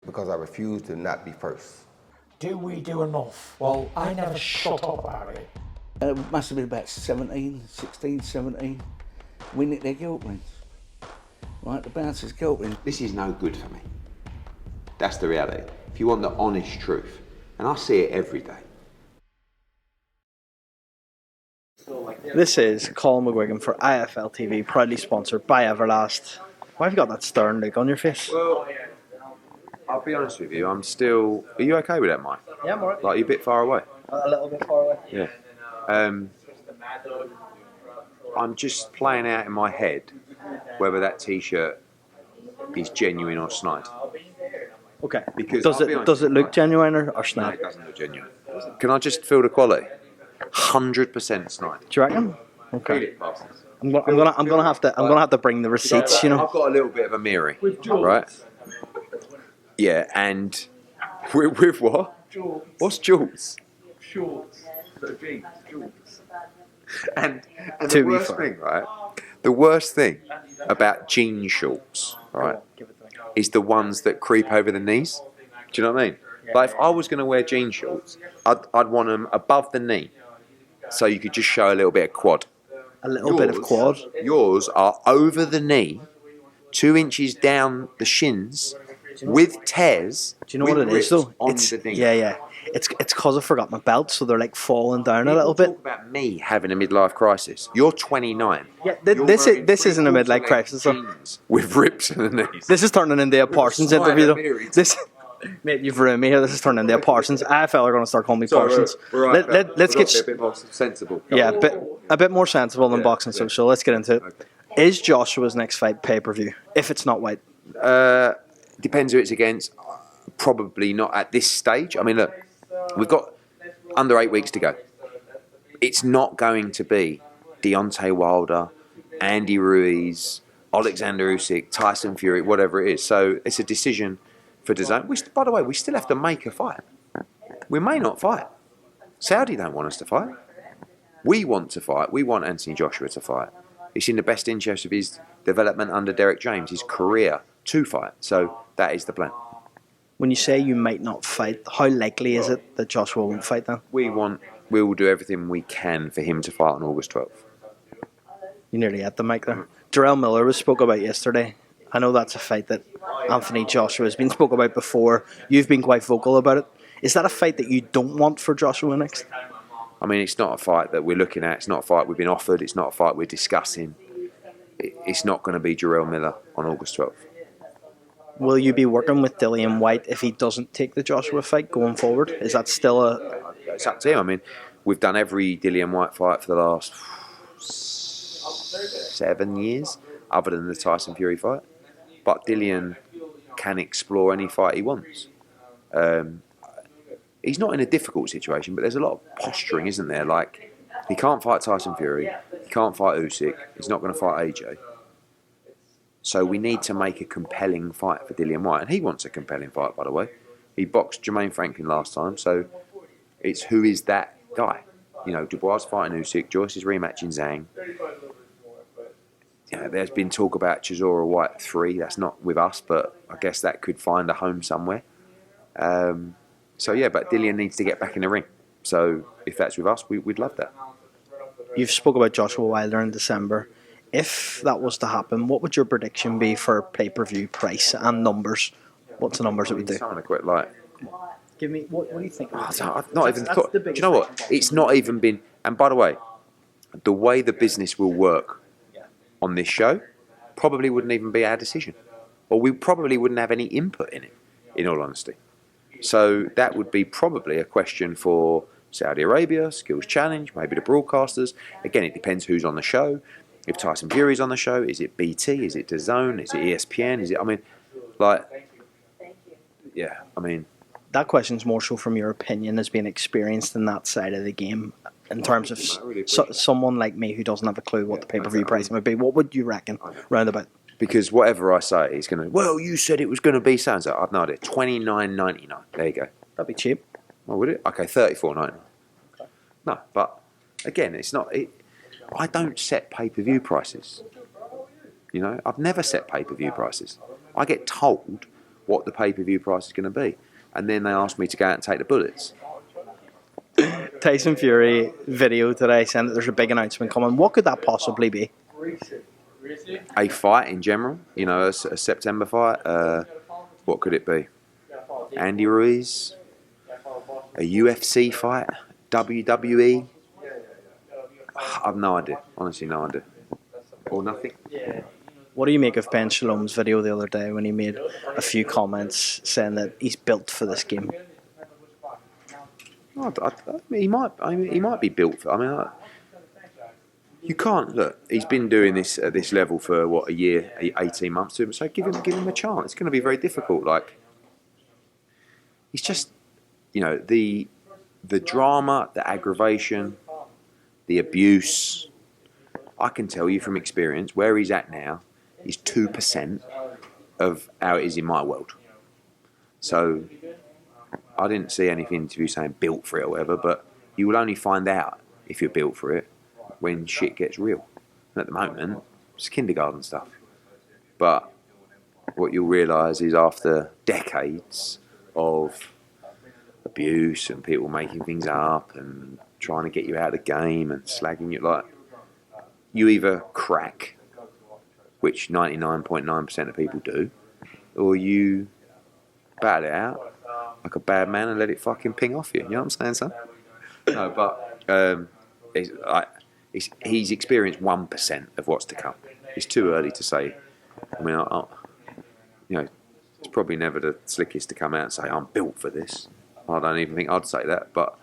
because I refuse to not be first. Do we do enough? Well, I never shut up about it. It must have been about 16, 17. We nicked their guilt rings. Right, the bouncers' guilt rings. This is no good for me. That's the reality. If you want the honest truth, and I see it every day. This is Colm McGuigan for IFL TV, proudly sponsored by Everlast. Why have you got that stern look on your face? Well, I'll be honest with you, I'm still... Are you okay with that, Mike? Yeah, I'm alright. Like, you're a bit far away? A little bit far away. Yeah. I'm just playing out in my head whether that T-shirt is genuine or snide. Okay. Because does it look genuine or No, snide? it doesn't look genuine. Can I just feel the quality? 100% snide. Do you reckon? Feel Okay. it, bastards. I'm gonna have to bring the receipts. You know. I've got a little bit of a mirror, right? Yeah, and with what? What's jewels? Shorts, so jeans, shorts. And To the be worst fair. thing, right? The worst thing about jean shorts, right, is the ones that creep over the knees. Do you know what I mean? Like, if I was going to wear jean shorts, I'd want them above the knee, so you could just show a little bit of quad. A little bit of quad. Yours are over the knee, 2 inches down the shins, with tears. Do you know what it is though? On It's the knee. yeah. It's because I forgot my belt, so they're like falling down a little bit. Talk about me having a midlife crisis. You're 29. Yeah, You're this wearing isn't a midlife three-quarter crisis. Though. jeans with rips in the knees. This is turning into a Parsons smiling interview. at me, Though. Reed. This, mate, you've ruined me here. This is turning into a Parsons. IFL are going to start calling me Parsons. Let's get a bit more sensible. yeah, a bit more sensible than boxing social. Let's get into it. Okay. Is Joshua's next fight pay-per-view? If it's not white, Depends who it's against. Probably not at this stage. I mean, look, we've got under 8 weeks to go. It's not going to be Deontay Wilder, Andy Ruiz, Alexander Usyk, Tyson Fury, whatever it is. So it's a decision for DAZN. By the way, we still have to make a fight. We may not fight. Saudi don't want us to fight. We want to fight. We want Anthony Joshua to fight. It's in the best interest of his development under Derek James, his career to fight. So that is the plan. when you say you might not fight, how likely is it that Joshua won't fight then? We will do everything we can for him to fight on August 12th. You nearly had the mic there. Jarrell Miller was spoke about yesterday. I know that's a fight that Anthony Joshua has been spoke about before. You've been quite vocal about it. Is that a fight that you don't want for Joshua next? I mean, it's not a fight that we're looking at. It's not a fight we've been offered. It's not a fight we're discussing. It's not going to be Jarrell Miller on August 12th. Will you be working with Dillian White if he doesn't take the Joshua fight going forward? Is that still a... It's up to him. I mean, we've done every Dillian White fight for the last 7 years, other than the Tyson Fury fight. But Dillian can explore any fight he wants. He's not in a difficult situation, but there's a lot of posturing, isn't there? Like, he can't fight Tyson Fury, he can't fight Usyk, he's not going to fight AJ. So we need to make a compelling fight for Dillian White. And he wants a compelling fight, by the way. He boxed Jermaine Franklin last time, so it's who is that guy? You know, Dubois fighting Usyk, Joyce is rematching Zhang. You know, there's been talk about Chisora White 3. That's not with us, but I guess that could find a home somewhere. So yeah, but Dillian needs to get back in the ring. So if that's with us, we'd love that. You've spoke about Joshua Wilder in December. If that was to happen, what would your prediction be for pay-per-view price and numbers? What's the numbers it would do? Someone to quit like. Give me, what do you think? I've not even thought. Do you know what? It's not even been. And by the way, the way the business will work on this show probably wouldn't even be our decision, or we probably wouldn't have any input in it. In all honesty, so that would be probably a question for Saudi Arabia, Skills Challenge, maybe the broadcasters. Again, it depends who's on the show. If Tyson Fury's on the show, is it BT? Is it DAZN? Is it ESPN? Is it? I mean, like, yeah. I mean, that question's more so from your opinion as being experienced in that side of the game. In terms of someone like me who doesn't have a clue what the pay-per-view price would be, what would you reckon roundabout? Because whatever I say is going to. Well, you said it was going to be so. I've no idea. $29.99. There you go. That'd be cheap. Well, would it? Okay, $34.99. No, but again, it's not. I don't set pay-per-view prices. You know, I've never set pay-per-view prices. I get told what the pay-per-view price is going to be. And then they asked me to go out and take the bullets. Tyson Fury video today saying that there's a big announcement coming. What could that possibly be? A fight in general, you know, a September fight. What could it be? Andy Ruiz? A UFC fight? WWE? I've no idea. Honestly, no idea. Or nothing. What do you make of Ben Shalom's video the other day when he made a few comments saying that he's built for this game? He might be built for. I mean, you can't look. He's been doing this at this level for what, a year, 18 months to him. So give him a chance. It's going to be very difficult. Like, he's just, you know, the drama, the aggravation, the abuse. I can tell you from experience where he's at now is 2% of how it is in my world. So I didn't see any interview saying built for it or whatever, but you will only find out if you're built for it when shit gets real. And at the moment, it's kindergarten stuff. But what you'll realise is after decades of abuse and people making things up and trying to get you out of the game and slagging you, like, you either crack, which 99.9% of people do, or you bat it out like a bad man and let it fucking ping off you. You know what I'm saying, son? No, but he's experienced 1% of what's to come. It's too early to say. I mean, you know, it's probably never the slickest to come out and say, I'm built for this. I don't even think I'd say that, but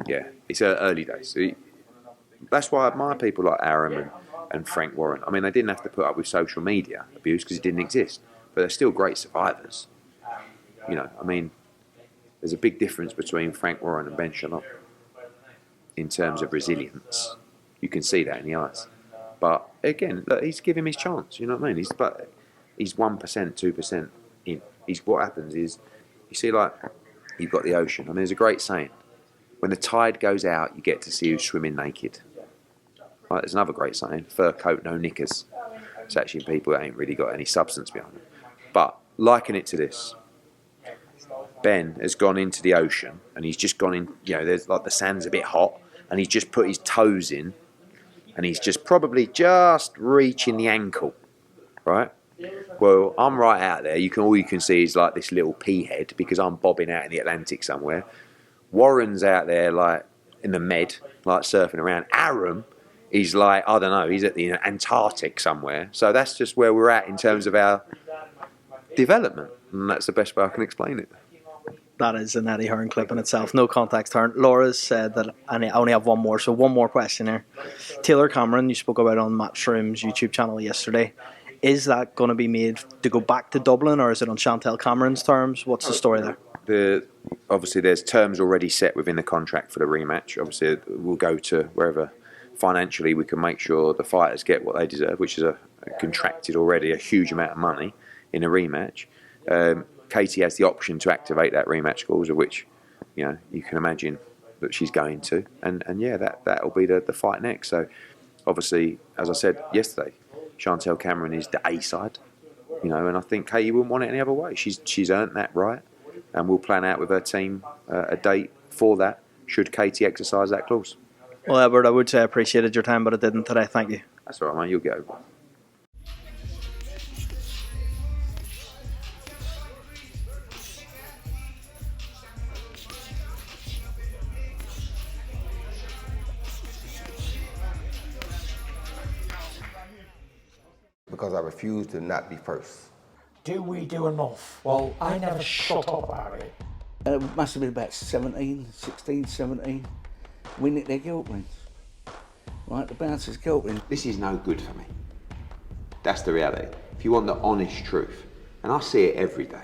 yeah, it's early days. So that's why I admire people like Arum and Frank Warren. I mean, they didn't have to put up with social media abuse because it didn't exist, but they're still great survivors. You know, I mean, there's a big difference between Frank Warren and Ben Shalom in terms of resilience. You can see that in the eyes. But again, look, he's giving him his chance. You know what I mean? He's 1%, 2% in. What happens is, you see, like, you've got the ocean. I mean, there's a great saying: when the tide goes out, you get to see who's swimming naked. Right, there's another great saying: fur coat, no knickers. It's actually people that ain't really got any substance behind it. But liken it to this. Ben has gone into the ocean and he's just gone in, you know, there's like the sand's a bit hot and he's just put his toes in and he's just probably just reaching the ankle, right? Well, I'm right out there. All you can see is like this little pea head because I'm bobbing out in the Atlantic somewhere. Warren's out there like in the Med, like surfing around. Arum is like, I don't know, he's at the Antarctic somewhere. So that's just where we're at in terms of our development. And that's the best way I can explain it. That is an Eddie Hearn clip in itself. No context, Hearn. Laura's said that I only have one more, so one more question here. Taylor Cameron, you spoke about on Matchroom's YouTube channel yesterday. Is that going to be made to go back to Dublin, or is it on Chantel Cameron's terms? What's the story there? Obviously, there's terms already set within the contract for the rematch. Obviously, we'll go to wherever financially we can make sure the fighters get what they deserve, which is contracted already a huge amount of money in a rematch. Katie has the option to activate that rematch clause, of which, you know, you can imagine that she's going to, and yeah, that'll be the fight next. So, obviously, as I said yesterday, Chantel Cameron is the A side, you know, and I think Katie wouldn't want it any other way. She's earned that right, and we'll plan out with her team a date for that. Should Katie exercise that clause? Well, Edward, I would say I appreciated your time, but I didn't today. Thank you. That's all right, mate. You'll get over it. Because I refuse to not be first. Do we do enough? Well, I never shut up about it. It must have been about 16, 17. We nicked their guilt rings. Right, the bouncer's guilt ring. This is no good for me. That's the reality. If you want the honest truth, and I see it every day,